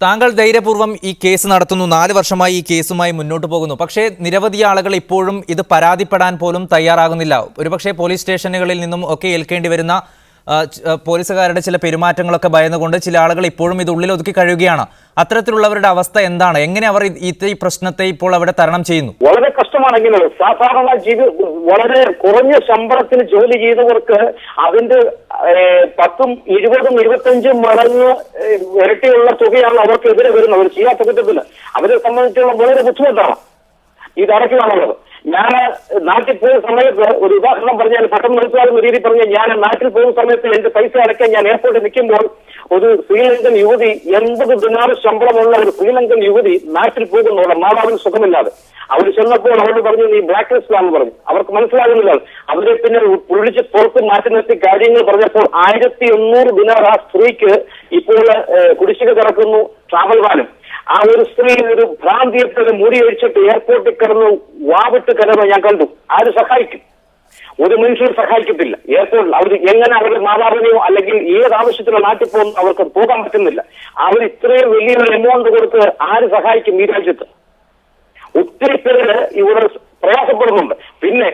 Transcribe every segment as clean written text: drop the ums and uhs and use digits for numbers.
താങ്കൾ ധൈര്യപൂർവ്വം ഈ കേസ് നടത്തുന്നു, 4 വർഷമായി ഈ കേസുമായി മുന്നോട്ട് പോകുന്നു. പക്ഷേ നിരവധി ആളുകൾ ഇപ്പോഴും ഇത് പരാതിപ്പെടാൻ പോലും തയ്യാറാകുന്നില്ല. ഒരുപക്ഷെ പോലീസ് സ്റ്റേഷനുകളിൽ നിന്നും ഒക്കെ ഏൽക്കേണ്ടി വരുന്ന പോലീസുകാരുടെ ചില പെരുമാറ്റങ്ങളൊക്കെ ഭയന്നുകൊണ്ട് ചില ആളുകൾ ഇപ്പോഴും ഇത് ഉള്ളിൽ ഒതുക്കി കഴിയുകയാണ്. അത്തരത്തിലുള്ളവരുടെ അവസ്ഥ എന്താണ്? എങ്ങനെ അവർ ഈ പ്രശ്നത്തെ ഇപ്പോൾ അവിടെ തരണം ചെയ്യുന്നു? വളരെ കഷ്ടമാണെങ്കിലും സാധാരണ വളരെ കുറഞ്ഞ ശമ്പളത്തിന് ജോലി ചെയ്തവർക്ക് അതിന്റെ 10, 20, 25 മടങ്ങ് ഇരട്ടിയുള്ള തുകയാണ് അവർക്കെതിരെ വരുന്നത്. അവർ ചെയ്യാത്ത കുറ്റത്തിന് അവരെ സംബന്ധിച്ചുള്ള വളരെ ബുദ്ധിമുട്ടാണ് ഇതടക്കമാണുള്ളത്. ഞാൻ നാട്ടിൽ പോയ സമയത്ത് ഒരു ഉദാഹരണം പറഞ്ഞാൽ പെട്ടെന്ന് മനസ്സിലാകുന്ന രീതിയിൽ പറഞ്ഞാൽ, ഞാൻ നാട്ടിൽ പോകുന്ന സമയത്ത് എന്റെ പൈസ അടയ്ക്കാൻ ഞാൻ എയർപോർട്ടിൽ നിൽക്കുമ്പോൾ ഒരു ശ്രീലങ്കൻ യുവതി 80 ദിനാർ ശമ്പളമുള്ള ഒരു ശ്രീലങ്കൻ യുവതി നാട്ടിൽ പോകുന്നവരുടെ മാതാവിന് സുഖമില്ലാതെ അവർ ചെന്നപ്പോൾ അവരോട് പറഞ്ഞു, നീ ബ്ലാക്ക് ലിസ്റ്റിലാണെന്ന് പറഞ്ഞു. അവർക്ക് മനസ്സിലാകുന്നില്ല. അവരെ പിന്നെ പൊളിച്ച് പുറത്ത് മാറ്റി നിർത്തി കാര്യങ്ങൾ പറഞ്ഞപ്പോൾ 1100 ദിനാർ ആ സ്ത്രീക്ക് ഇപ്പോൾ കുടിശ്ശിക കിടക്കുന്നു. ട്രാവൽ വാനും ആ ഒരു സ്ത്രീ ഒരു ഭ്രാന്തിയത്തെ മുടി ഒഴിച്ചിട്ട് എയർപോർട്ടിൽ കിടന്ന് വാവിട്ട് കിടന്ന് ഞാൻ കണ്ടു. ആര് സഹായിക്കും? ഒരു മനുഷ്യർ സഹായിക്കത്തില്ല. എയർപോർട്ടിൽ അവർ എങ്ങനെ അവരുടെ മാതാവിനെയോ അല്ലെങ്കിൽ ഏത് ആവശ്യത്തിനോ നാട്ടിൽ പോകുന്നു അവർക്ക് പോകാൻ പറ്റുന്നില്ല. അവർ ഇത്രയും വലിയൊരു എമൗണ്ട് കൊടുത്ത് ആര് സഹായിക്കും ഈ രാജ്യത്ത്? ഒത്തിരി പേര് ഇവിടെ പ്രയാസപ്പെടുന്നുണ്ട്. പിന്നെ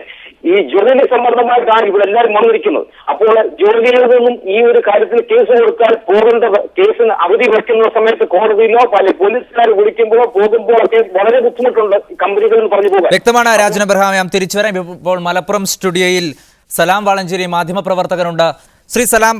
ഈ ജോലി സംബന്ധമായിട്ടാണ് ഇവിടെ എല്ലാവരും വന്നിരിക്കുന്നത്. അപ്പോൾ ജോലിയിൽ നിന്നും ഈ ഒരു കാര്യത്തിൽ കേസ് കൊടുത്താൽ പോകേണ്ട കേസിന് അവധി വയ്ക്കുന്ന സമയത്ത് കോടതിയിലോ പല പോലീസുകാർ വിളിക്കുമ്പോഴോ പോകുമ്പോഴൊക്കെ വളരെ ബുദ്ധിമുട്ടുണ്ട് കമ്പനികളിൽ പറഞ്ഞു പോകാൻ. വ്യക്തമാണ് രാജൻ അബ്രഹാം. ഞാൻ തിരിച്ചു വരാം. ഇപ്പോൾ മലപ്പുറം സ്റ്റുഡിയോയിൽ സലാം വാളഞ്ചേരി മാധ്യമപ്രവർത്തകനുണ്ട്. ശ്രീ സലാം,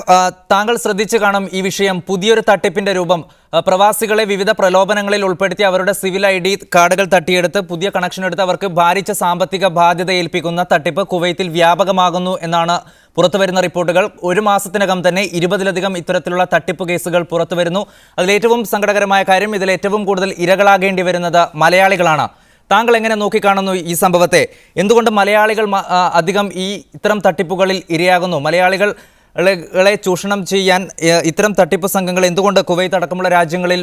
താങ്കൾ ശ്രദ്ധിച്ചു കാണും ഈ വിഷയം. പുതിയൊരു തട്ടിപ്പിന്റെ രൂപം. പ്രവാസികളെ വിവിധ പ്രലോഭനങ്ങളിൽ ഉൾപ്പെടുത്തി അവരുടെ സിവിൽ ID കാർഡുകൾ തട്ടിയെടുത്ത് പുതിയ കണക്ഷൻ എടുത്ത് അവർക്ക് ഭാരിച്ച സാമ്പത്തിക ബാധ്യത ഏൽപ്പിക്കുന്ന തട്ടിപ്പ് കുവൈത്തിൽ വ്യാപകമാകുന്നു എന്നാണ് പുറത്തുവരുന്ന റിപ്പോർട്ടുകൾ. ഒരു മാസത്തിനകം തന്നെ 20-ലധികം ഇത്തരത്തിലുള്ള തട്ടിപ്പ് കേസുകൾ പുറത്തുവരുന്നു. അതിലേറ്റവും സങ്കടകരമായ കാര്യം, ഇതിലേറ്റവും കൂടുതൽ ഇരകളാകേണ്ടി വരുന്നത് മലയാളികളാണ്. താങ്കൾ എങ്ങനെ നോക്കിക്കാണുന്നു ഈ സംഭവത്തെ? എന്തുകൊണ്ട് മലയാളികൾ അധികം ഇത്തരം തട്ടിപ്പുകളിൽ ഇരയാകുന്നു? മലയാളികളെ ചൂഷണം ചെയ്യാൻ ഇത്തരം തട്ടിപ്പ് സംഘങ്ങൾ എന്തുകൊണ്ട് കുവൈത്ത് അടക്കമുള്ള രാജ്യങ്ങളിൽ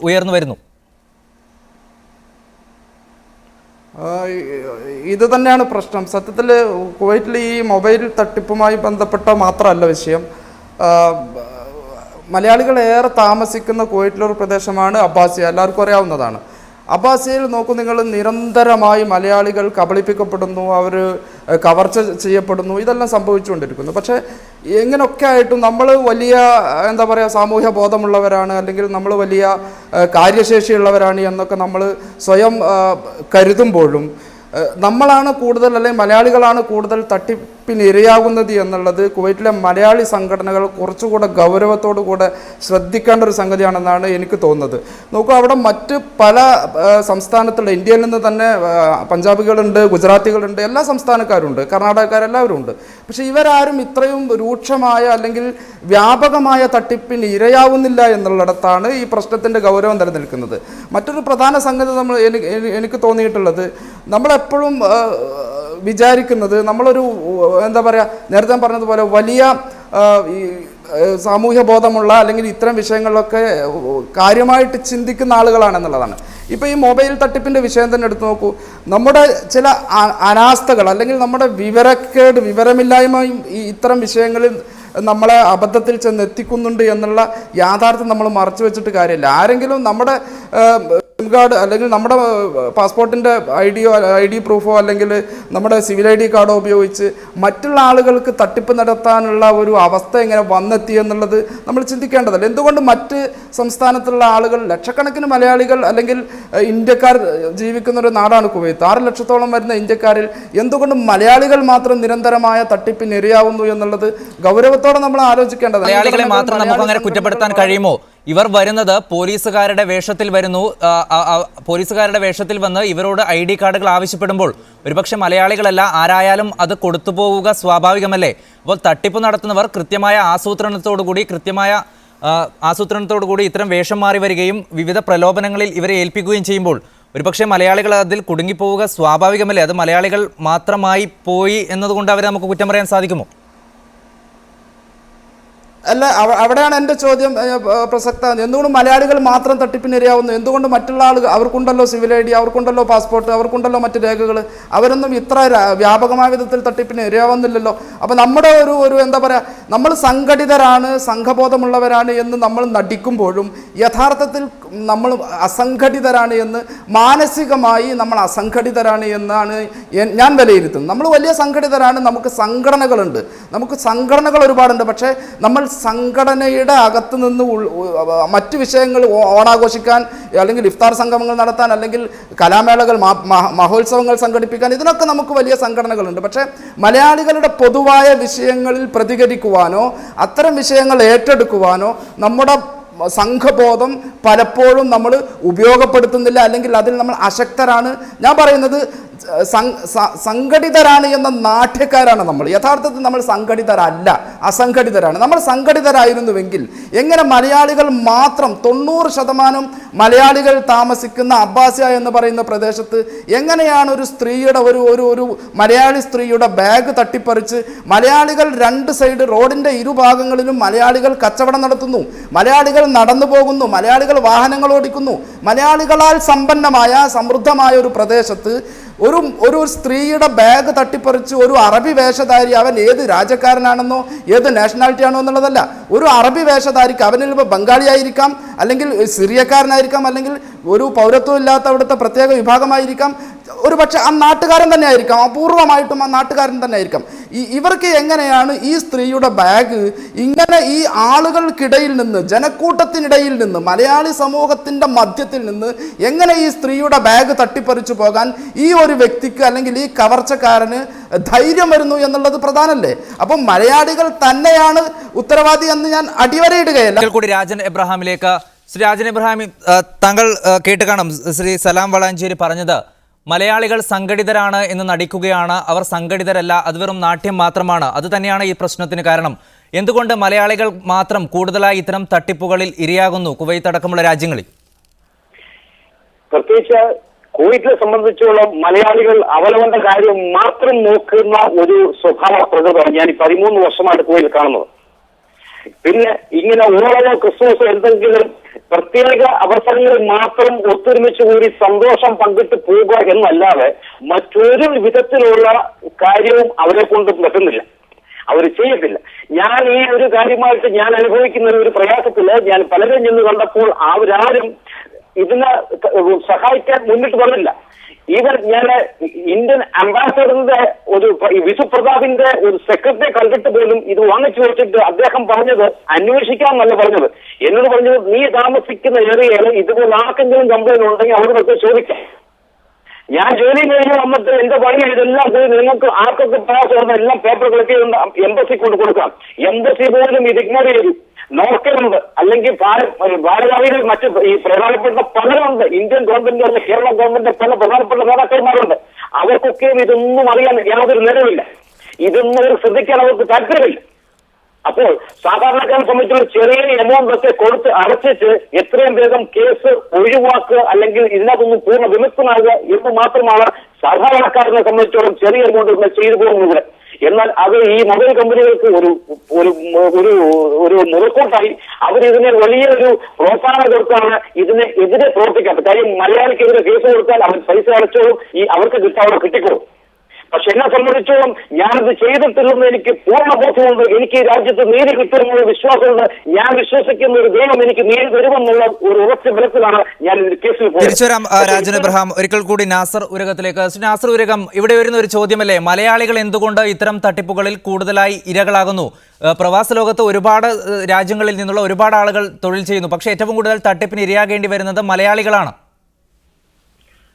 ഉയർന്നു വരുന്നു? ഇത് തന്നെയാണ് പ്രശ്നം. സത്യത്തിൽ കുവൈറ്റിൽ ഈ മൊബൈൽ തട്ടിപ്പുമായി ബന്ധപ്പെട്ട മാത്രമല്ല വിഷയം. മലയാളികൾ ഏറെ താമസിക്കുന്ന കുവൈറ്റിലൊരു പ്രദേശമാണ് അബ്ബാസിയ. എല്ലാവർക്കും അറിയാവുന്നതാണ്. അബ്ബാസിയയിൽ നോക്കൂ നിങ്ങൾ, നിരന്തരമായി മലയാളികൾ കബളിപ്പിക്കപ്പെടുന്നു, അവർ കവർച്ച ചെയ്യപ്പെടുന്നു, ഇതെല്ലാം സംഭവിച്ചുകൊണ്ടിരിക്കുന്നു. പക്ഷേ എങ്ങനെയൊക്കെ ആയിട്ടും നമ്മൾ വലിയ എന്താ പറയുക സാമൂഹ്യ ബോധമുള്ളവരാണ്, അല്ലെങ്കിൽ നമ്മൾ വലിയ കാര്യശേഷിയുള്ളവരാണ് എന്നൊക്കെ നമ്മൾ സ്വയം കരുതുമ്പോഴും നമ്മളാണ് കൂടുതൽ, അല്ലെങ്കിൽ മലയാളികളാണ് കൂടുതൽ തട്ടിപ്പിനിരയാകുന്നത് എന്നുള്ളത് കുവൈറ്റിലെ മലയാളി സംഘടനകൾ കുറച്ചുകൂടെ ഗൗരവത്തോടു കൂടെ ശ്രദ്ധിക്കേണ്ട ഒരു സംഗതിയാണെന്നാണ് എനിക്ക് തോന്നുന്നത്. നോക്കൂ, അവിടെ മറ്റ് പല സംസ്ഥാനത്തുള്ള, ഇന്ത്യയിൽ നിന്ന് തന്നെ പഞ്ചാബികളുണ്ട്, ഗുജറാത്തികളുണ്ട്, എല്ലാ സംസ്ഥാനക്കാരുണ്ട്, കർണാടകക്കാരെല്ലാവരും ഉണ്ട്. പക്ഷേ ഇവരാരും ഇത്രയും രൂക്ഷമായ അല്ലെങ്കിൽ വ്യാപകമായ തട്ടിപ്പിന് ഇരയാവുന്നില്ല എന്നുള്ളിടത്താണ് ഈ പ്രശ്നത്തിൻ്റെ ഗൗരവം നിലനിൽക്കുന്നത്. മറ്റൊരു പ്രധാന സംഗതി എനിക്ക് തോന്നിയിട്ടുള്ളത്, നമ്മളെപ്പോഴും വിചാരിക്കുന്നത് നമ്മളൊരു എന്താ പറയുക, നേരത്തെ പറഞ്ഞതുപോലെ വലിയ സാമൂഹ്യ ബോധമുള്ള അല്ലെങ്കിൽ ഇത്തരം വിഷയങ്ങളിലൊക്കെ കാര്യമായിട്ട് ചിന്തിക്കുന്ന ആളുകളാണെന്നുള്ളതാണ്. ഇപ്പോൾ ഈ മൊബൈൽ തട്ടിപ്പിൻ്റെ വിഷയം തന്നെ എടുത്തു നോക്കൂ. നമ്മുടെ ചില അനാസ്ഥകൾ അല്ലെങ്കിൽ നമ്മുടെ വിവരമില്ലായ്മയും ഇത്തരം വിഷയങ്ങളിൽ നമ്മളെ അബദ്ധത്തിൽ ചെന്ന് എത്തിക്കുന്നുണ്ട് എന്നുള്ള യാഥാർത്ഥ്യം നമ്മൾ മറച്ചു വെച്ചിട്ട് കാര്യമില്ല. ആരെങ്കിലും നമ്മുടെ സിം കാർഡ് അല്ലെങ്കിൽ നമ്മുടെ പാസ്പോർട്ടിൻ്റെ ID പ്രൂഫോ അല്ലെങ്കിൽ നമ്മുടെ സിവിൽ ID കാർഡോ ഉപയോഗിച്ച് മറ്റുള്ള ആളുകൾക്ക് തട്ടിപ്പ് നടത്താനുള്ള ഒരു അവസ്ഥ എങ്ങനെ വന്നെത്തി എന്നുള്ളത് നമ്മൾ ചിന്തിക്കേണ്ടതല്ല. എന്തുകൊണ്ട് മറ്റ് സംസ്ഥാനത്തുള്ള ആളുകൾ, ലക്ഷക്കണക്കിന് മലയാളികൾ അല്ലെങ്കിൽ ഇന്ത്യക്കാർ ജീവിക്കുന്ന ഒരു നാടാണ് കുവൈത്ത്. 6 ലക്ഷത്തോളം വരുന്ന ഇന്ത്യക്കാരിൽ എന്തുകൊണ്ട് മലയാളികൾ മാത്രം നിരന്തരമായ തട്ടിപ്പിന് ഇരയാവുന്നു എന്നുള്ളത് ഗൗരവത്തോടെ നമ്മൾ ആലോചിക്കേണ്ടത്. മലയാളികളെ മാത്രം നമുക്ക് അങ്ങനെ കുറ്റപ്പെടുത്താൻ കഴിയുമോ? ഇവർ വരുന്നത് പോലീസുകാരുടെ വേഷത്തിൽ വരുന്നു. പോലീസുകാരുടെ വേഷത്തിൽ വന്ന് ഇവരോട് ID കാർഡുകൾ ആവശ്യപ്പെടുമ്പോൾ ഒരുപക്ഷെ മലയാളികളല്ല, ആരായാലും അത് കൊടുത്തു പോവുക സ്വാഭാവികമല്ലേ? അപ്പോൾ തട്ടിപ്പ് നടത്തുന്നവർ കൃത്യമായ ആസൂത്രണത്തോടു കൂടി ഇത്തരം വേഷം മാറി വരികയും വിവിധ പ്രലോഭനങ്ങളിൽ ഇവരെ ഏൽപ്പിക്കുകയും ചെയ്യുമ്പോൾ ഒരുപക്ഷെ മലയാളികൾ അതിൽ കുടുങ്ങിപ്പോവുക സ്വാഭാവികമല്ലേ? അത് മലയാളികൾ മാത്രമായി പോയി എന്നതുകൊണ്ട് അവരെ നമുക്ക് കുറ്റം പറയാൻ സാധിക്കുമോ? അല്ല, അവിടെയാണ് എൻ്റെ ചോദ്യം പ്രസക്തമാകുന്നത്. എന്തുകൊണ്ട് മലയാളികൾ മാത്രം തട്ടിപ്പിനിരയാവുന്നു? എന്തുകൊണ്ട് മറ്റുള്ള ആളുകൾ, അവർക്കുണ്ടല്ലോ സിവിൽ ഐ ഡി, അവർക്കുണ്ടല്ലോ പാസ്പോർട്ട്, അവർക്കുണ്ടല്ലോ മറ്റ് രേഖകൾ, അവരൊന്നും ഇത്ര വ്യാപകമായ വിധത്തിൽ തട്ടിപ്പിന് ഇരയാവുന്നില്ലല്ലോ? അപ്പോൾ നമ്മുടെ ഒരു എന്താ പറയുക, നമ്മൾ സംഘടിതരാണ്, സംഘബോധമുള്ളവരാണ് എന്ന് നമ്മൾ നടിക്കുമ്പോഴും യഥാർത്ഥത്തിൽ നമ്മൾ അസംഘടിതരാണ് എന്ന്, മാനസികമായി നമ്മൾ അസംഘടിതരാണ് എന്നാണ് ഞാൻ വിലയിരുത്തുന്നത്. നമ്മൾ വലിയ സംഘടിതരാണ്, നമുക്ക് സംഘടനകളുണ്ട്, നമുക്ക് സംഘടനകൾ ഒരുപാടുണ്ട്. പക്ഷേ നമ്മൾ സംഘടനയുടെ അകത്ത് നിന്ന് മറ്റു വിഷയങ്ങൾ ഓണാഘോഷിക്കാൻ, അല്ലെങ്കിൽ ഇഫ്താർ സംഗമങ്ങൾ നടത്താൻ, അല്ലെങ്കിൽ കലാമേളകൾ, മഹോത്സവങ്ങൾ സംഘടിപ്പിക്കാൻ, ഇതിനൊക്കെ നമുക്ക് വലിയ സംഘടനകളുണ്ട്. പക്ഷേ മലയാളികളുടെ പൊതുവായ വിഷയങ്ങളിൽ പ്രതികരിക്കുവാനോ അത്തരം വിഷയങ്ങൾ ഏറ്റെടുക്കുവാനോ നമ്മുടെ സംഘബോധം പലപ്പോഴും നമ്മൾ ഉപയോഗപ്പെടുത്തുന്നില്ല, അല്ലെങ്കിൽ അതിൽ നമ്മൾ അശക്തരാണ്. ഞാൻ പറയുന്നത് സംഘടിതരാണ് എന്ന നാട്യക്കാരാണ് നമ്മൾ. യഥാർത്ഥത്തിൽ നമ്മൾ സംഘടിതരല്ല, അസംഘടിതരാണ്. നമ്മൾ സംഘടിതരായിരുന്നുവെങ്കിൽ എങ്ങനെ മലയാളികൾ മാത്രം 90% മലയാളികൾ താമസിക്കുന്ന അബ്ബാസിയ എന്ന് പറയുന്ന പ്രദേശത്ത് എങ്ങനെയാണ് ഒരു സ്ത്രീയുടെ ഒരു മലയാളി സ്ത്രീയുടെ ബാഗ് തട്ടിപ്പറിച്ച് മലയാളികൾ രണ്ട് സൈഡ് റോഡിൻ്റെ ഇരുഭാഗങ്ങളിലും മലയാളികൾ കച്ചവടം നടത്തുന്നു, മലയാളികൾ നടന്നു പോകുന്നു, മലയാളികൾ വാഹനങ്ങൾ ഓടിക്കുന്നു, മലയാളികളാൽ സമ്പന്നമായ സമൃദ്ധമായ ഒരു പ്രദേശത്ത് ഒരു സ്ത്രീയുടെ ബാഗ് തട്ടിപ്പറിച്ച് ഒരു അറബി വേഷധാരി, അവൻ ഏത് രാജ്യക്കാരനാണെന്നോ ഏത് നാഷണാലിറ്റി ആണോ എന്നുള്ളതല്ല, ഒരു അറബി വേഷധാരിക്ക്, അവനിൽ ഇപ്പോൾ ബംഗാളി ആയിരിക്കാം, അല്ലെങ്കിൽ സിറിയക്കാരനായിരിക്കാം, അല്ലെങ്കിൽ ഒരു പൗരത്വം ഇല്ലാത്ത അവിടുത്തെ പ്രത്യേക വിഭാഗമായിരിക്കാം, ഒരു പക്ഷേ ആ നാട്ടുകാരൻ തന്നെ ആയിരിക്കാം, അപൂർവമായിട്ടും ആ നാട്ടുകാരൻ തന്നെ ആയിരിക്കാം. ഇവർക്ക് എങ്ങനെയാണ് ഈ സ്ത്രീയുടെ ബാഗ് ഇങ്ങനെ ഈ ആളുകൾക്കിടയിൽ നിന്ന്, ജനക്കൂട്ടത്തിനിടയിൽ നിന്ന്, മലയാളി സമൂഹത്തിൻ്റെ മധ്യത്തിൽ നിന്ന് എങ്ങനെ ഈ സ്ത്രീയുടെ ബാഗ് തട്ടിപ്പറിച്ചു പോകാൻ ഈ ഒരു വ്യക്തിക്ക്, അല്ലെങ്കിൽ ഈ കവർച്ചക്കാരന് ധൈര്യം വരുന്നു എന്നുള്ളത് പ്രധാനമല്ലേ? അപ്പം മലയാളികൾ തന്നെയാണ് ഉത്തരവാദി എന്ന് ഞാൻ അടിവരയിടുകയല്ല. കൂടി രാജൻ എബ്രഹാമിലേക്ക്. ശ്രീ രാജൻ എബ്രഹാമി, താങ്കൾ കേട്ട് കാണും ശ്രീ സലാം വളാഞ്ചേരി പറഞ്ഞത് മലയാളികൾ സംഘടിതരാണ് എന്ന് നടിക്കുകയാണ്, അവർ സംഘടിതരല്ല, അത് വെറും നാട്യം മാത്രമാണ്. അത് തന്നെയാണ് ഈ പ്രശ്നത്തിന് കാരണം. എന്തുകൊണ്ട് മലയാളികൾ മാത്രം കൂടുതലായി ഇത്തരം തട്ടിപ്പുകളിൽ ഇരയാകുന്നു കുവൈത്ത് അടക്കമുള്ള രാജ്യങ്ങളിൽ? പ്രത്യേകിച്ച് കുവൈറ്റിനെ സംബന്ധിച്ചോളം മലയാളികൾ അവനവന്റെ കാര്യം മാത്രം നോക്കുന്ന ഒരു സ്വഭാവ പ്രകൃതമാണ് ഞാൻ 13 വർഷമായിട്ട് കുവൈറ്റിൽ കാണുന്നത്. പിന്നെ ഇങ്ങനെ ഓണമോ ക്രിസ്മസോ എന്തെങ്കിലും പ്രത്യേക അവസരങ്ങളിൽ മാത്രം ഒത്തൊരുമിച്ച് കൂടി സന്തോഷം പങ്കിട്ട് പോവുക എന്നല്ലാതെ മറ്റൊരു വിധത്തിലുള്ള കാര്യവും അവരെ കൊണ്ട് പറ്റുന്നില്ല, അവർ ചെയ്യത്തില്ല. ഞാൻ ഈ ഒരു കാര്യമായിട്ട് ഞാൻ അനുഭവിക്കുന്ന ഒരു പ്രയാസത്തില് ഞാൻ പലരും ചെന്ന് കണ്ടപ്പോൾ അവരാരും ഇതിനെ സഹായിക്കാൻ മുന്നിട്ട് വന്നില്ല. ഈവൻ ഞാൻ ഇന്ത്യൻ അംബാസഡറിന്റെ ഒരു വിശു പ്രതാപിന്റെ ഒരു സെക്രട്ടറിയെ കണ്ടിട്ട് പോലും ഇത് വാങ്ങിച്ചു വെച്ചിട്ട് അദ്ദേഹം പറഞ്ഞത് അന്വേഷിക്കാമെന്നല്ല പറഞ്ഞത്. എന്നോട് പറഞ്ഞത് നീ താമസിക്കുന്ന ഏരിയയിൽ ഇതുപോലെ ആർക്കെങ്കിലും കംപ്ലൈന്റ് ഉണ്ടെങ്കിൽ അവരോടൊക്കെ ചോദിക്കാം. ഞാൻ ജോലി കഴിഞ്ഞ് വന്നിട്ട് എന്റെ പണി ഇതെല്ലാം പോയി നിങ്ങൾക്ക് ആർക്കൊക്കെ പ്രയാസമുണ്ട് എല്ലാം പേപ്പർ കളക്ട് ചെയ്ത് എംബസി കൊണ്ട് കൊടുക്കാം. എംബസി പോലും ഇത് ഇഗ്നോർ ചെയ്തു. നോർക്കലുണ്ട്, അല്ലെങ്കിൽ ഭാരതാവിയിൽ മറ്റ് ഈ പ്രധാനപ്പെട്ട പലരുണ്ട്, ഇന്ത്യൻ ഗവൺമെന്റ് അല്ല കേരള ഗവൺമെന്റ് പല പ്രധാനപ്പെട്ട നേതാക്കന്മാരുണ്ട്. അവർക്കൊക്കെ ഇതൊന്നും അറിയാൻ യാതൊരു നേരമില്ല, ഇതൊന്നും അവർ ശ്രദ്ധിക്കാൻ അവർക്ക് താല്പര്യമില്ല. അപ്പോൾ സാധാരണക്കാരെ സംബന്ധിച്ചുള്ള ചെറിയ എമൗണ്ട് ഒക്കെ കൊടുത്ത് അടച്ചിട്ട് എത്രയും വേഗം കേസ് ഒഴിവാക്കുക, അല്ലെങ്കിൽ ഇതിനകത്തൊന്നും പൂർണ്ണ വിമുക്തമാകുക എന്ന് മാത്രമാണ് സാധാരണക്കാരനെ സംബന്ധിച്ചോളം ചെറിയ എമൗണ്ട് ചെയ്തു പോകുന്നത്. എന്നാൽ അത് ഈ മൊബൈൽ കമ്പനികൾക്ക് ഒരു മുതൽക്കൂട്ടായി അവരിതിനെ വലിയൊരു പ്രോത്സാഹനം കൊടുത്താണ് ഇതിനെ എതിരെ പ്രവർത്തിക്കാത്തത്. കാര്യം മലയാളിക്കെതിരെ കേസ് കൊടുത്താൽ അവർ പൈസ അടച്ചോളും, അവർക്ക് കിട്ടാവിടെ കിട്ടിക്കോളും. പക്ഷെ എന്നെ സംബന്ധിച്ചോളം ഞാനത് ചെയ്തിട്ടില്ലെന്ന് എനിക്ക് പൂർണ്ണ ബോധമുണ്ട്. എനിക്ക് ഈ രാജ്യത്ത് നീതി കിട്ടുമെന്നുള്ള വിശ്വാസമുണ്ട്. ഞാൻ വിശ്വസിക്കുന്ന ഒരു ദൈവം എനിക്ക് നീതി തരുമെന്നുള്ള ഒരു ഉറച്ച ബലത്തിലാണ് ഞാൻ കേസിൽ പോയത്. തിരിച്ചുവരാം രാജൻ എബ്രഹാം. ഒരിക്കൽ കൂടി നാസർ ഉരകത്തിലേക്ക്. നാസർ ഉരകം, ഇവിടെ വരുന്ന ഒരു ചോദ്യമല്ലേ, മലയാളികൾ എന്തുകൊണ്ട് ഇത്തരം തട്ടിപ്പുകളിൽ കൂടുതലായി ഇരകളാകുന്നു? പ്രവാസ ലോകത്ത് ഒരുപാട് രാജ്യങ്ങളിൽ നിന്നുള്ള ഒരുപാട് ആളുകൾ തൊഴിൽ ചെയ്യുന്നു, പക്ഷേ ഏറ്റവും കൂടുതൽ തട്ടിപ്പിന് ഇരയാകേണ്ടി വരുന്നത് മലയാളികളാണ്.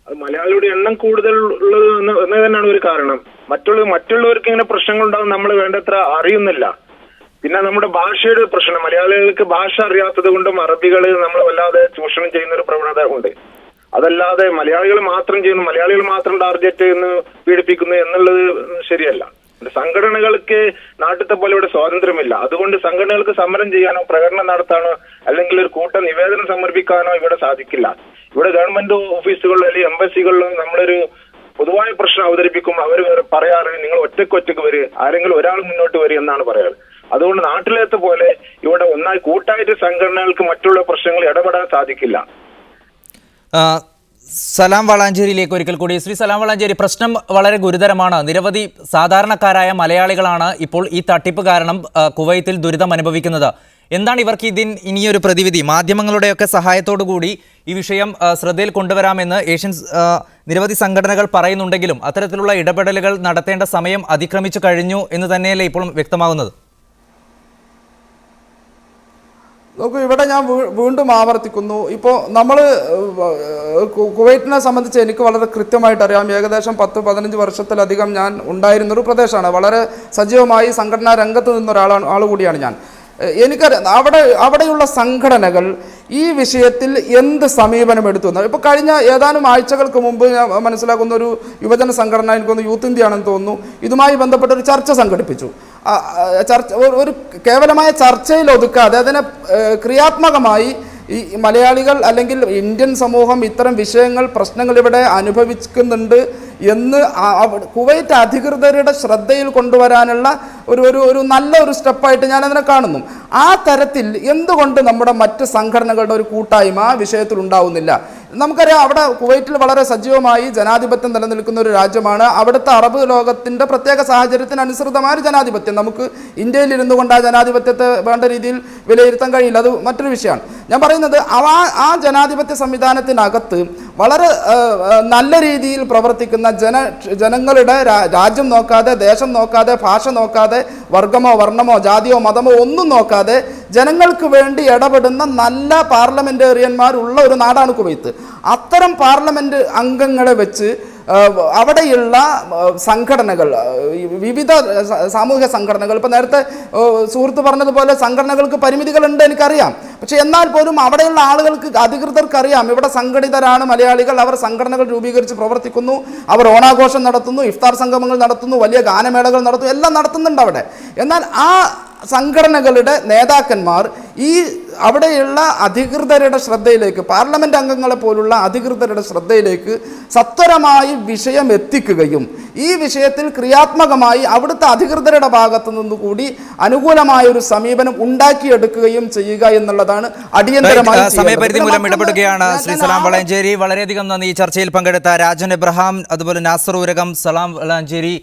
മലയാളിയുടെ എണ്ണം കൂടുതൽ ഉള്ളത് എന്ന് തന്നെയാണ് ഒരു കാരണം. മറ്റുള്ളവർക്ക് ഇങ്ങനെ പ്രശ്നങ്ങൾ ഉണ്ടാകും നമ്മൾ വേണ്ടത്ര അറിയുന്നില്ല. പിന്നെ നമ്മുടെ ഭാഷയുടെ പ്രശ്നം, മലയാളികൾക്ക് ഭാഷ അറിയാത്തത് കൊണ്ടും അറബികള് നമ്മൾ വല്ലാതെ ചൂഷണം ചെയ്യുന്ന ഒരു പ്രവണത ഉണ്ട്. അതല്ലാതെ മലയാളികൾ മാത്രം ചെയ്യുന്നു, മലയാളികൾ മാത്രം ടാർഗറ്റ് എന്ന് പീഡിപ്പിക്കുന്നു എന്നുള്ളത് ശരിയല്ല. സംഘടനകൾക്ക് നാട്ടിലത്തെ പോലെ ഇവിടെ സ്വാതന്ത്ര്യമില്ല. അതുകൊണ്ട് സംഘടനകൾക്ക് സമരം ചെയ്യാനോ പ്രകടനം നടത്താനോ അല്ലെങ്കിൽ ഒരു കൂട്ട നിവേദനം സമർപ്പിക്കാനോ ഇവിടെ സാധിക്കില്ല. ഇവിടെ ഗവൺമെന്റ് ഓഫീസുകളിലും അല്ലെങ്കിൽ എംബസികളിലും നമ്മളൊരു പൊതുവായ പ്രശ്നം അവതരിപ്പിക്കുമ്പോൾ അവർ പറയാറ് നിങ്ങൾ ഒറ്റയ്ക്ക് വരിക, ആരെങ്കിലും ഒരാൾ മുന്നോട്ട് വരിക എന്നാണ് പറയാറ്. അതുകൊണ്ട് നാട്ടിലത്തെ പോലെ ഇവിടെ ഒന്നായി കൂട്ടായിട്ട് സംഘടനകൾക്ക് മറ്റുള്ള പ്രശ്നങ്ങൾ ഇടപെടാൻ സാധിക്കില്ല. സലാം വളാഞ്ചേരിയിലേക്ക് ഒരിക്കൽ കൂടി. ശ്രീ സലാം വളാഞ്ചേരി, പ്രശ്നം വളരെ ഗുരുതരമാണ്. നിരവധി സാധാരണക്കാരായ മലയാളികളാണ് ഇപ്പോൾ ഈ തട്ടിപ്പ് കാരണം കുവൈത്തിൽ ദുരിതം അനുഭവിക്കുന്നത്. എന്താണ് ഇവർക്ക് ഇനിയൊരു പ്രതിവിധി? മാധ്യമങ്ങളുടെയൊക്കെ സഹായത്തോടു കൂടി ഈ വിഷയം ശ്രദ്ധയിൽ കൊണ്ടുവരാമെന്ന് നിരവധി സംഘടനകൾ പറയുന്നുണ്ടെങ്കിലും അത്തരത്തിലുള്ള ഇടപെടലുകൾ നടത്തേണ്ട സമയം അതിക്രമിച്ചു കഴിഞ്ഞു എന്ന് തന്നെയല്ലേ ഇപ്പോൾ വ്യക്തമാകുന്നത്? നോക്കൂ, ഇവിടെ ഞാൻ വീണ്ടും ആവർത്തിക്കുന്നു. ഇപ്പോൾ നമ്മൾ കുവൈറ്റിനെ സംബന്ധിച്ച് എനിക്ക് വളരെ കൃത്യമായിട്ട് അറിയാം. ഏകദേശം 10-15 വർഷത്തിലധികം ഞാൻ ഉണ്ടായിരുന്നൊരു പ്രദേശമാണ്. വളരെ സജീവമായി സംഘടനാ രംഗത്ത് നിന്ന ആളുകൂടിയാണ് ഞാൻ. എനിക്കറിയാം അവിടെയുള്ള സംഘടനകൾ ഈ വിഷയത്തിൽ എന്ത് സമീപനം എടുത്തു എന്ന്. ഇപ്പോൾ കഴിഞ്ഞ ഏതാനും ആഴ്ചകൾക്ക് മുമ്പ് ഞാൻ മനസ്സിലാക്കുന്ന ഒരു യുവജന സംഘടന, എനിക്കൊന്ന് യൂത്ത് ഇന്ത്യ ആണെന്ന് തോന്നുന്നു, ഇതുമായി ബന്ധപ്പെട്ട ഒരു ചർച്ച സംഘടിപ്പിച്ചു. ഒരു കേവലമായ ചർച്ചയിൽ ഒതുക്കാതെ അതിനെ ക്രിയാത്മകമായി ഈ മലയാളികൾ അല്ലെങ്കിൽ ഇന്ത്യൻ സമൂഹം ഇത്തരം പ്രശ്നങ്ങൾ ഇവിടെ അനുഭവിക്കുന്നുണ്ട് എന്ന് കുവൈറ്റ് അധികൃതരുടെ ശ്രദ്ധയിൽ കൊണ്ടുവരാനുള്ള ഒരു നല്ല ഒരു സ്റ്റെപ്പായിട്ട് ഞാനതിനെ കാണുന്നു. ആ തരത്തിൽ എന്തുകൊണ്ട് നമ്മുടെ മറ്റ് സംഘടനകളുടെ ഒരു കൂട്ടായ്മ ആ വിഷയത്തിൽ ഉണ്ടാവുന്നില്ല? നമുക്കറിയാം, അവിടെ കുവൈറ്റിൽ വളരെ സജീവമായി ജനാധിപത്യം നിലനിൽക്കുന്ന ഒരു രാജ്യമാണ്. അവിടുത്തെ അറബ് ലോകത്തിൻ്റെ പ്രത്യേക സാഹചര്യത്തിന് അനുസൃതമായ ജനാധിപത്യം. നമുക്ക് ഇന്ത്യയിൽ ഇരുന്നു കൊണ്ട് ആ ജനാധിപത്യത്തെ വേണ്ട രീതിയിൽ വിലയിരുത്താൻ കഴിയില്ല, അത് മറ്റൊരു വിഷയമാണ്. ഞാൻ പറയുന്നത് ആ ജനാധിപത്യ സംവിധാനത്തിനകത്ത് വളരെ നല്ല രീതിയിൽ പ്രവർത്തിക്കുന്ന ജനങ്ങളുടെ രാജ്യം നോക്കാതെ, ദേശം നോക്കാതെ, ഭാഷ നോക്കാതെ, വർഗമോ വർണ്ണമോ ജാതിയോ മതമോ ഒന്നും നോക്കാതെ ജനങ്ങൾക്ക് വേണ്ടി ഇടപെടുന്ന നല്ല പാർലമെന്റേറിയന്മാരുള്ള ഒരു നാടാണ് കുവൈത്ത്. അത്തരം പാർലമെന്റ് അംഗങ്ങളെ വെച്ച് അവിടെയുള്ള സംഘടനകൾ, വിവിധ സാമൂഹിക സംഘടനകൾ, ഇപ്പോൾ നേരത്തെ സുഹൃത്ത് പറഞ്ഞതുപോലെ സംഘടനകൾക്ക് പരിമിതികളുണ്ട്, എനിക്കറിയാം. പക്ഷെ എന്നാൽ പോലും അവിടെയുള്ള ആളുകൾക്ക്, അധികൃതർക്കറിയാം ഇവിടെ സംഘടിതരാണ് മലയാളികൾ. അവർ സംഘടനകൾ രൂപീകരിച്ച് പ്രവർത്തിക്കുന്നു, അവർ ഓണാഘോഷം നടത്തുന്നു, ഇഫ്താർ സംഗമങ്ങൾ നടത്തുന്നു, വലിയ ഗാനമേളകൾ നടത്തുന്നു, എല്ലാം നടത്തുന്നുണ്ട് അവിടെ. എന്നാൽ ആ സംഘടനകളുടെ നേതാക്കന്മാർ ഈ അവിടെയുള്ള അധികൃതരുടെ ശ്രദ്ധയിലേക്ക്, പാർലമെന്റ് അംഗങ്ങളെ പോലുള്ള അധികൃതരുടെ ശ്രദ്ധയിലേക്ക് സത്വരമായി വിഷയം എത്തിക്കുകയും ഈ വിഷയത്തിൽ ക്രിയാത്മകമായി അവിടുത്തെ അധികൃതരുടെ ഭാഗത്തു നിന്നുകൂടി അനുകൂലമായ ഒരു സമീപനം ഉണ്ടാക്കിയെടുക്കുകയും ചെയ്യുക എന്നുള്ളതാണ് അടിയന്തരമായി. സമയപരിധി മൂലം ഇടപെടുകയാണ് ശ്രീ സലാം വളാഞ്ചേരി. വളരെയധികം നന്ദി. ഈ ചർച്ചയിൽ പങ്കെടുത്ത രാജൻ എബ്രഹാം, അതുപോലെ നാസർ ഊരകം, സലാം വളാഞ്ചേരി,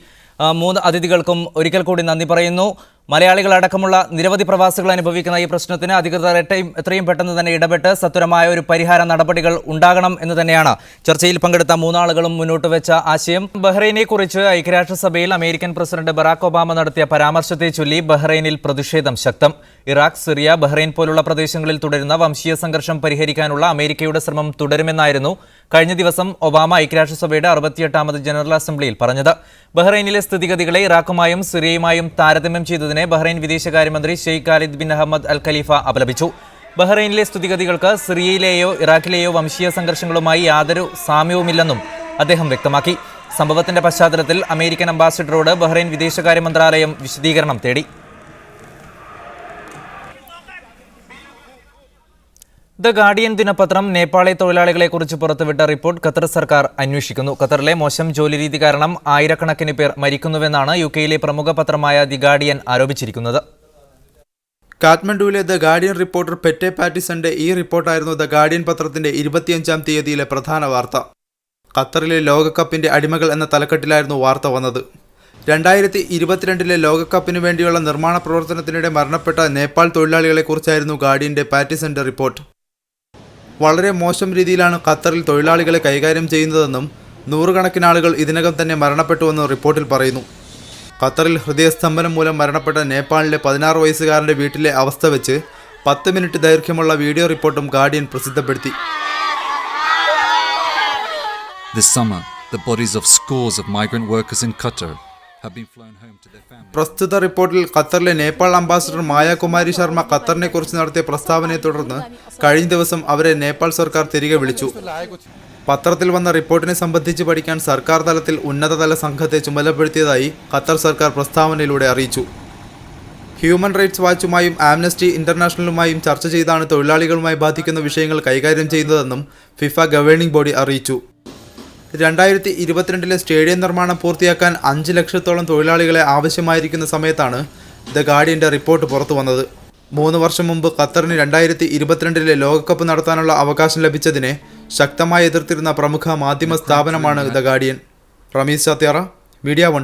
3 അതിഥികൾക്കും ഒരിക്കൽ കൂടി നന്ദി പറയുന്നു. മലയാളികളടക്കമുള്ള നിരവധി പ്രവാസികൾ അനുഭവിക്കുന്ന ഈ പ്രശ്നത്തിന് അധികൃതർ എത്രയും പെട്ടെന്ന് തന്നെ ഇടപെട്ട് സത്വരമായ ഒരു പരിഹാര നടപടികൾ ഉണ്ടാകണം എന്ന് തന്നെയാണ് ചർച്ചയിൽ പങ്കെടുത്ത 3 ആളുകളും മുന്നോട്ട് വെച്ച ആശയം. ബഹ്റൈനെ കുറിച്ച് ഐക്യരാഷ്ട്രസഭയിൽ അമേരിക്കൻ പ്രസിഡന്റ് ബറാക് ഒബാമ നടത്തിയ പരാമർശത്തെ ചൊല്ലി ബഹ്റൈനിൽ പ്രതിഷേധം ശക്തം. ഇറാഖ്, സിറിയ, ബഹ്റൈൻ പോലുള്ള പ്രദേശങ്ങളിൽ തുടരുന്ന വംശീയ സംഘർഷം പരിഹരിക്കാനുള്ള അമേരിക്കയുടെ ശ്രമം തുടരുമെന്നായിരുന്നു കഴിഞ്ഞ ദിവസം ഒബാമ ഐക്യരാഷ്ട്രസഭയുടെ 68ാമത് ജനറൽ അസംബ്ലിയിൽ പറഞ്ഞത്. ബഹ്റൈനിലെ സ്ഥിതിഗതികളെ ഇറാഖുമായും സിറിയയുമായും താരതമ്യം ചെയ്തതിനെ ബഹ്റൈൻ വിദേശകാര്യമന്ത്രി ഷെയ്ഖ് ഖാലിദ് ബിൻ അഹമ്മദ് അൽ ഖലീഫ അപലപിച്ചു. ബഹ്റൈനിലെ സ്ഥിതിഗതികൾക്ക് സിറിയയിലെയോ ഇറാഖിലെയോ വംശീയ സംഘർഷങ്ങളുമായി യാതൊരു സാമ്യവുമില്ലെന്നും അദ്ദേഹം വ്യക്തമാക്കി. സംഭവത്തിന്റെ പശ്ചാത്തലത്തിൽ അമേരിക്കൻ അംബാസിഡറോട് ബഹ്റൈൻ വിദേശകാര്യ മന്ത്രാലയം വിശദീകരണം തേടി. ദ ഗാർഡിയൻ ദിനപത്രം നേപ്പാളി തൊഴിലാളികളെക്കുറിച്ച് പുറത്തുവിട്ട റിപ്പോർട്ട് ഖത്തർ സർക്കാർ അന്വേഷിക്കുന്നു. ഖത്തറിലെ മോശം ജോലി രീതി കാരണം ആയിരക്കണക്കിന് പേർ മരിക്കുന്നുവെന്നാണ് യുകെയിലെ പ്രമുഖ പത്രമായ ദി ഗാർഡിയൻ ആരോപിച്ചിരിക്കുന്നത്. കാഠ്മണ്ഡുവിലെ ദ ഗാർഡിയൻ റിപ്പോർട്ടർ പെറ്റെ പാറ്റിസന്റെ ഈ റിപ്പോർട്ടായിരുന്നു ദ ഗാർഡിയൻ പത്രത്തിന്റെ 25-ാം തീയതിയിലെ പ്രധാന വാർത്ത. ഖത്തറിലെ ലോകകപ്പിന്റെ അടിമകൾ എന്ന തലക്കെട്ടിലായിരുന്നു വാർത്ത വന്നത്. 2022 ലോകകപ്പിന് വേണ്ടിയുള്ള നിർമ്മാണ പ്രവർത്തനത്തിനിടെ മരണപ്പെട്ട നേപ്പാൾ തൊഴിലാളികളെക്കുറിച്ചായിരുന്നു ഗാർഡിയന്റെ പാറ്റിസന്റെ റിപ്പോർട്ട്. വളരെ മോശം രീതിയിലാണ് ഖത്തറിൽ തൊഴിലാളികളെ കൈകാര്യം ചെയ്യുന്നതെന്നും 100 കണക്കിന് ആളുകൾ ഇതിനകം തന്നെ മരണപ്പെട്ടുവെന്നും റിപ്പോർട്ടിൽ പറയുന്നു. ഖത്തറിൽ ഹൃദയസ്തംഭനം മൂലം മരണപ്പെട്ട നേപ്പാളിലെ 16 വയസ്സുകാരൻ്റെ വീട്ടിലെ അവസ്ഥ വെച്ച് 10 മിനിറ്റ് ദൈർഘ്യമുള്ള വീഡിയോ റിപ്പോർട്ടും guardian പ്രസിദ്ധപ്പെടുത്തി. This summer, the bodies of scores of migrant workers in Qatar have been flown home to their families. പ്രസ്തുത റിപ്പോർട്ടിൽ ഖത്തറിലെ നേപ്പാൾ അംബാസിഡർ മായാകുമാരി ശർമ്മ ഖത്തറിനെ കുറിച്ച് നടത്തിയ പ്രസ്താവനയെ തുടർന്ന് കഴിഞ്ഞ ദിവസം അവരെ നേപ്പാൾ സർക്കാർ തിരികെ വിളിച്ചു. പത്രത്തിൽ വന്ന റിപ്പോർട്ടിനെ സംബന്ധിച്ച് പഠിക്കാൻ സർക്കാർ തലത്തിൽ ഉന്നതതല സംഘത്തെ ചുമതലപ്പെടുത്തിയതായി ഖത്തർ സർക്കാർ പ്രസ്താവനയിലൂടെ അറിയിച്ചു. ഹ്യൂമൻ റൈറ്റ്സ് വാച്ചുമായും ആംനസ്റ്റി ഇന്റർനാഷണലുമായും ചർച്ച ചെയ്താണ് തൊഴിലാളികളുമായി ബാധിക്കുന്ന വിഷയങ്ങൾ കൈകാര്യം ചെയ്യുന്നതെന്നും ഫിഫ ഗവേണിംഗ് ബോഡി അറിയിച്ചു. 2022 സ്റ്റേഡിയം നിർമ്മാണം പൂർത്തിയാക്കാൻ 5 ലക്ഷത്തോളം തൊഴിലാളികളെ ആവശ്യമായിരിക്കുന്ന സമയത്താണ് ദ ഗാർഡിയന്റെ റിപ്പോർട്ട് പുറത്തു വന്നത്. 3 വർഷം മുമ്പ് ഖത്തറിന് 2022 ലോകകപ്പ് നടത്താനുള്ള അവകാശം ലഭിച്ചതിനെ ശക്തമായി എതിർത്തിരുന്ന പ്രമുഖ മാധ്യമ സ്ഥാപനമാണ് ദ ഗാർഡിയൻ. റമീസ് ചാത്യാറ, മീഡിയ 1.